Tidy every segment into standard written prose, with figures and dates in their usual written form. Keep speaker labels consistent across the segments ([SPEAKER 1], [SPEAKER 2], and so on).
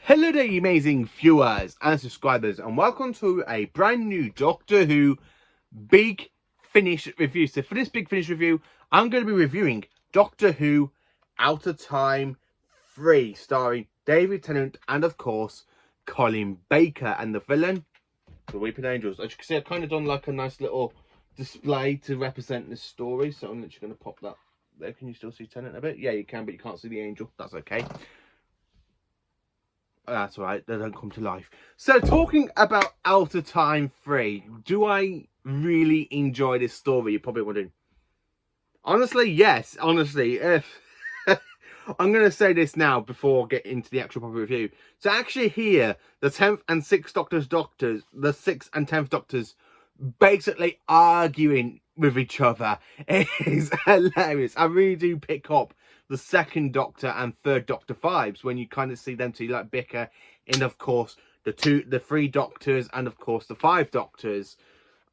[SPEAKER 1] Hello there, you amazing viewers and subscribers, and welcome to a brand new Doctor Who Big Finish review. So for this Big Finish review, I'm going to be reviewing Doctor Who Out of Time 3, starring David Tennant and, of course, Colin Baker, and the villain, the Weeping Angels. As you can see, I've kind of done like a nice little display to represent this story, so I'm literally going to pop that there. Can you still see Tennant a bit? Yeah, you can, but you can't see the angel. That's okay. That's right, they don't come to life. So, talking about Out of Time 3, do I really enjoy this story? You're probably wondering. Honestly, yes. Honestly, if I'm going to say this now before getting into the actual proper review. So, actually, here, the 10th and 6th Doctors, the 6th and 10th Doctors, basically arguing with each other. It is hilarious. I really do pick up the 2nd Doctor and 3rd Doctor vibes when you kind of see them two like bicker in, of course, the 3 Doctors and, of course, the 5 Doctors.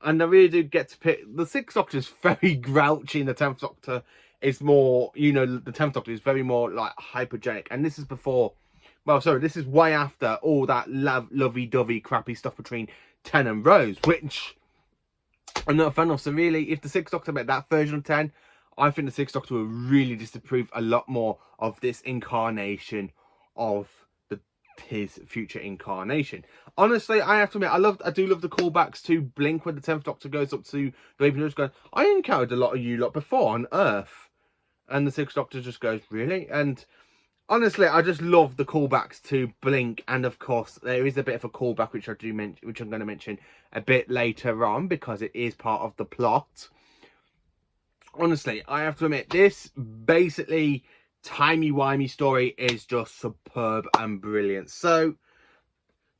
[SPEAKER 1] And I really do get to pick the 6th Doctor is very grouchy, and the 10th Doctor is more, you know, the 10th Doctor is very more like hypergenic. And this is before, well, sorry, this is way after all that lovey-dovey crappy stuff between Ten and Rose, which I'm not a fan of. So really, if the 6th Doctor met that version of 10, I think the 6th Doctor will really disapprove a lot more of this incarnation of his future incarnation. Honestly, I have to admit, I do love the callbacks to Blink when the 10th Doctor goes up to the Weeping Angels going, I encountered a lot of you lot before on Earth. And the 6th Doctor just goes, really? And honestly, I just love the callbacks to Blink, and of course, there is a bit of a callback which I'm going to mention a bit later on because it is part of the plot. Honestly, I have to admit, this basically timey-wimey story is just superb and brilliant. So,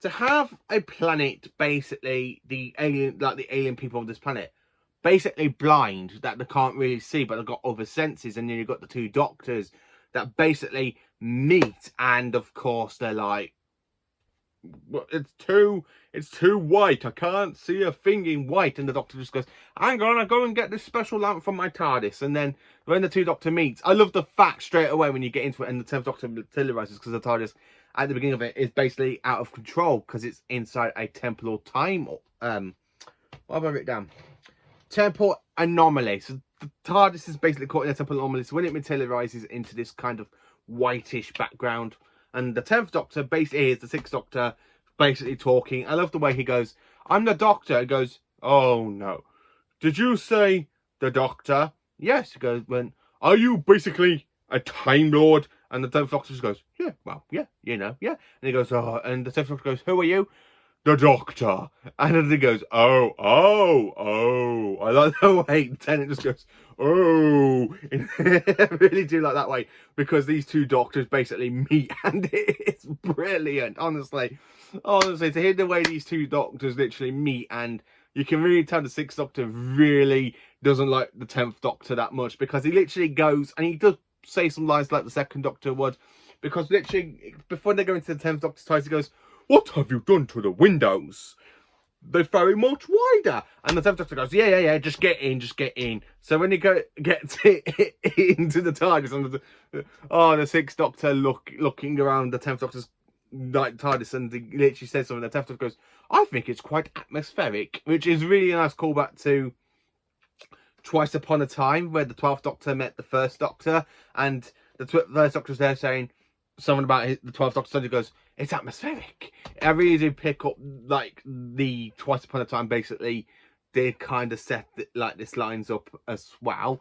[SPEAKER 1] to have a planet, basically the alien people of this planet, basically blind, that they can't really see, but they've got other senses, and then you've got the 2 Doctors that basically meet, and of course they're like, it's too white, I can't see a thing in white. And the Doctor just goes, hang on, I go and get this special lamp from my TARDIS. And then when the 2 Doctor meets, I love the fact straight away when you get into it, and the 10th Doctor materializes, because the TARDIS at the beginning of it is basically out of control because it's inside a temporal time, what have I written down? Temporal anomaly. So the TARDIS is basically caught in a temporal anomaly. So when it materializes into this kind of whitish background, and the 10th Doctor basically is the 6th Doctor basically talking. I love the way he goes, I'm the Doctor. He goes, oh no. Did you say the Doctor? Yes. He goes, are you basically a Time Lord? And the 10th Doctor just goes, yeah, well, yeah, you know, yeah. And he goes, oh, and the 10th Doctor goes, who are you? The Doctor. And then he goes, oh. I like the way Tennant just goes, oh. I really do like that way, because these 2 Doctors basically meet, and it's brilliant, honestly. Honestly, to hear the way these 2 Doctors literally meet, and you can really tell the 6th Doctor really doesn't like the 10th Doctor that much, because he literally goes, and he does say some lines like the 2nd Doctor would, because literally, before they go into the 10th Doctor's ties, he goes, what have you done to the windows? They're very much wider. And the 10th Doctor goes, yeah, just get in. So when he gets into the TARDIS, and the 6th Doctor looking around the 10th Doctor's like TARDIS, and he literally says something, the 10th Doctor goes, I think it's quite atmospheric, which is really a nice callback to Twice Upon a Time, where the 12th Doctor met the 1st Doctor, and the 1st Doctor's there saying something about the 12th Doctor, and he goes, it's atmospheric. I really do pick up, like, the Twice Upon a Time basically did kind of set like this lines up as well.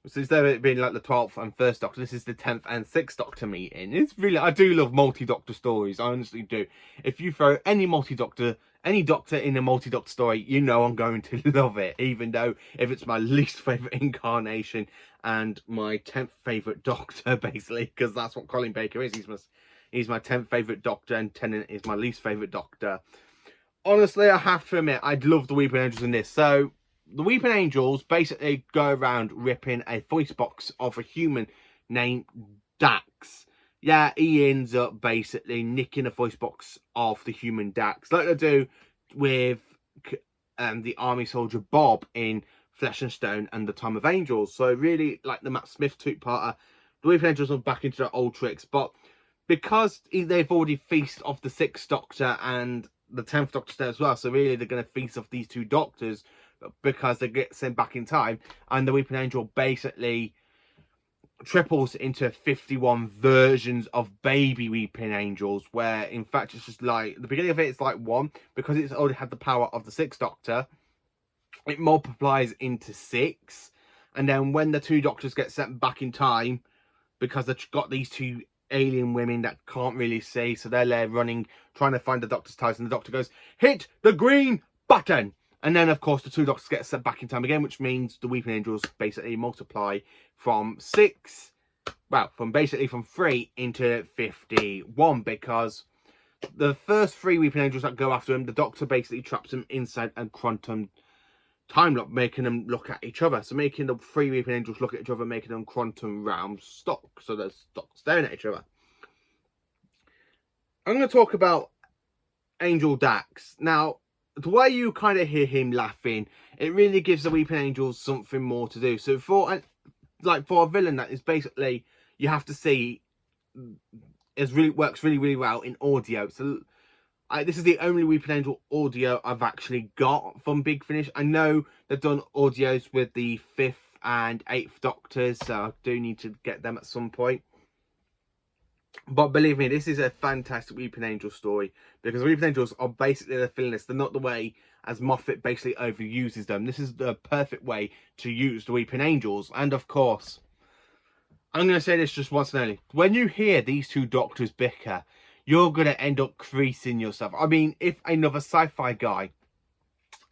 [SPEAKER 1] So instead of it being like the 12th and 1st Doctor, this is the 10th and 6th Doctor meeting. It's really, I do love multi-Doctor stories, I honestly do. If you throw any Doctor in a multi-Doctor story, you know I'm going to love it, even though if it's my least favourite incarnation and my 10th favourite Doctor, basically, because that's what Colin Baker is. He's my 10th favourite Doctor, and Tennant is my least favourite Doctor. Honestly, I have to admit, I'd love the Weeping Angels in this. So, the Weeping Angels basically go around ripping a voice box of a human named Dax. Yeah, he ends up basically nicking a voice box of the human Dax, like they do with the army soldier Bob in Flesh and Stone and the Time of Angels. So really, like the Matt Smith two-parter, the Weeping Angels are back into their old tricks. But because they've already feasted off the 6th Doctor and the 10th Doctor there as well, so really they're going to feast off these 2 Doctors because they get sent back in time, and the Weeping Angel basically triples into 51 versions of baby Weeping Angels, where in fact it's just like, the beginning of it's like 1, because it's already had the power of the 6th Doctor, it multiplies into 6, and then when the 2 Doctors get sent back in time, because they've got these 2 alien women that can't really see, so they're there running, trying to find the Doctor's TARDIS, and the Doctor goes, "Hit the green button!" And then, of course, the 2 Doctors get sent back in time again, which means the Weeping Angels basically multiply from 6, well, from 3 into 51, because the first 3 Weeping Angels that go after him, the Doctor basically traps them inside a quantum time lock, making them look at each other. So making the 3 Weeping Angels look at each other, making them quantum realm stuck. So they're stuck staring at each other. I'm going to talk about Angel Dax. Now, the way you kind of hear him laughing, it really gives the Weeping Angels something more to do. So for a villain that is basically, you have to see, works really well in audio. So this is the only Weeping Angel audio I've actually got from Big Finish. I know they've done audios with the 5th and 8th Doctors, so I do need to get them at some point. But believe me, this is a fantastic Weeping Angel story, because Weeping Angels are basically the villainous. They're not the way as Moffat basically overuses them. This is the perfect way to use the Weeping Angels. And of course, I'm going to say this just once and only. When you hear these 2 Doctors bicker, you're going to end up creasing yourself. I mean, if another sci-fi guy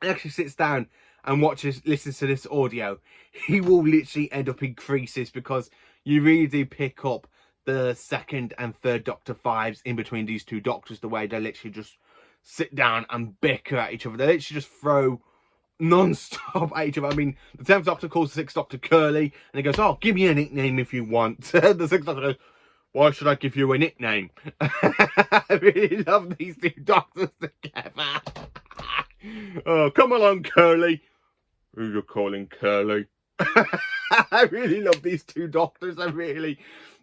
[SPEAKER 1] actually sits down and listens to this audio, he will literally end up in creases, because you really do pick up the 2nd and 3rd Doctor vibes in between these 2 Doctors, the way they literally just sit down and bicker at each other. They literally just throw non-stop at each other. I mean, the 10th Doctor calls the 6th Doctor Curly, and he goes, "Oh, give me a nickname if you want." The 6th Doctor goes, "Why should I give you a nickname?" I really love these 2 Doctors together. "Oh, come along, Curly." "Who you calling Curly?" I really love these 2 Doctors.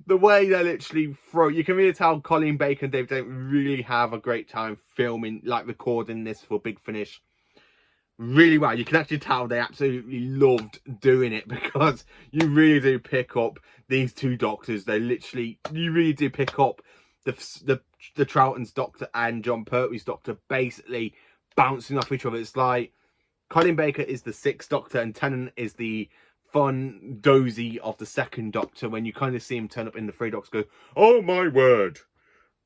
[SPEAKER 1] The way they literally throw, you can really tell Colin Baker and Dave don't really have a great time filming, like recording this for Big Finish really well. You can actually tell they absolutely loved doing it, because you really do pick up these 2 Doctors. You really do pick up the Troughton's Doctor and John Pertwee's Doctor basically bouncing off each other. It's like Colin Baker is the 6th Doctor and Tennant is the fun dozy of the 2nd Doctor, when you kind of see him turn up in the 3 Doctors go, "Oh my word,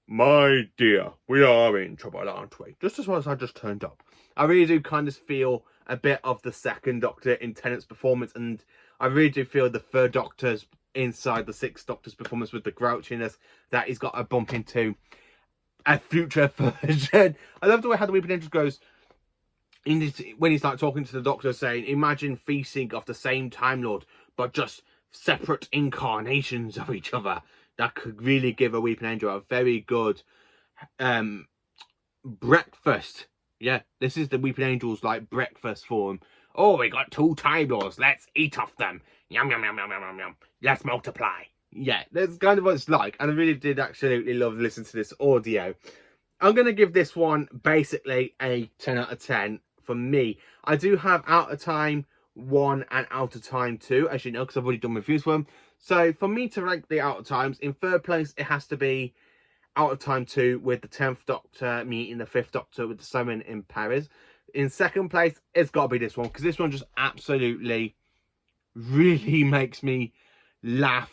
[SPEAKER 1] my dear, we are in trouble, aren't we?" Just as well as I just turned up. I really do kind of feel a bit of the 2nd Doctor in Tennant's performance, and I really do feel the 3rd Doctor's inside the 6th Doctor's performance, with the grouchiness that he's got to bump into a future version. I love the way how the Weeping Angel goes, when he's like talking to the Doctor, saying, "Imagine feasting off the same Time Lord, but just separate incarnations of each other." That could really give a Weeping Angel a very good breakfast. Yeah, this is the Weeping Angels like breakfast for him. "Oh, we got 2 Time Lords. Let's eat off them. Yum, yum, yum, yum, yum, yum. Let's multiply." Yeah, that's kind of what it's like. And I really did absolutely love listening to this audio. I'm going to give this one basically a 10 out of 10 for me. I do have Out of Time 1 and Out of Time 2, as you know, because I've already done reviews for them. So for me to rank the Out of Times, in 3rd place, it has to be Out of Time 2 with the 10th Doctor meeting the 5th Doctor with the summon in Paris. In 2nd place, it's got to be this one, because this one just absolutely really makes me laugh.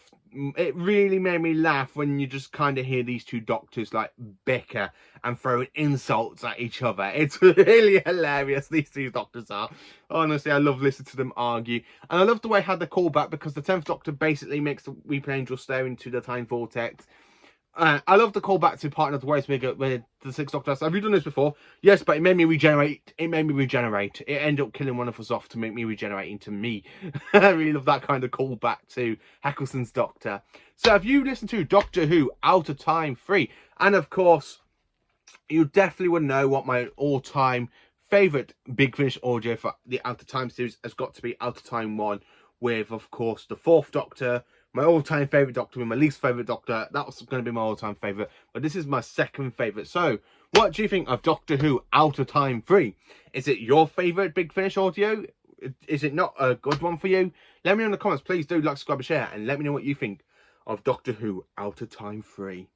[SPEAKER 1] It really made me laugh when you just kind of hear these 2 Doctors like bicker and throwing insults at each other. It's really hilarious, these 2 Doctors are. Honestly, I love listening to them argue. And I love the way how they call back, because the 10th Doctor basically makes the Weeping Angel stare into the time vortex. I love the callback to Partner of the Ways where the 6th Doctor says, "Have you done this before?" "Yes, but it made me regenerate. It ended up killing one of us off to make me regenerate into me." I really love that kind of callback to Eccleston's Doctor. So if you listen to Doctor Who Out of Time 3, and of course, you definitely would know what my all-time favourite Big Finish audio for the Out of Time series has got to be Out of Time 1, with, of course, the 4th Doctor my all-time favourite Doctor Who, my least favourite Doctor. That was going to be my all-time favourite, but this is my second favourite. So, what do you think of Doctor Who Out of Time 3? Is it your favourite Big Finish audio? Is it not a good one for you? Let me know in the comments. Please do like, subscribe, and share, and let me know what you think of Doctor Who Out of Time 3.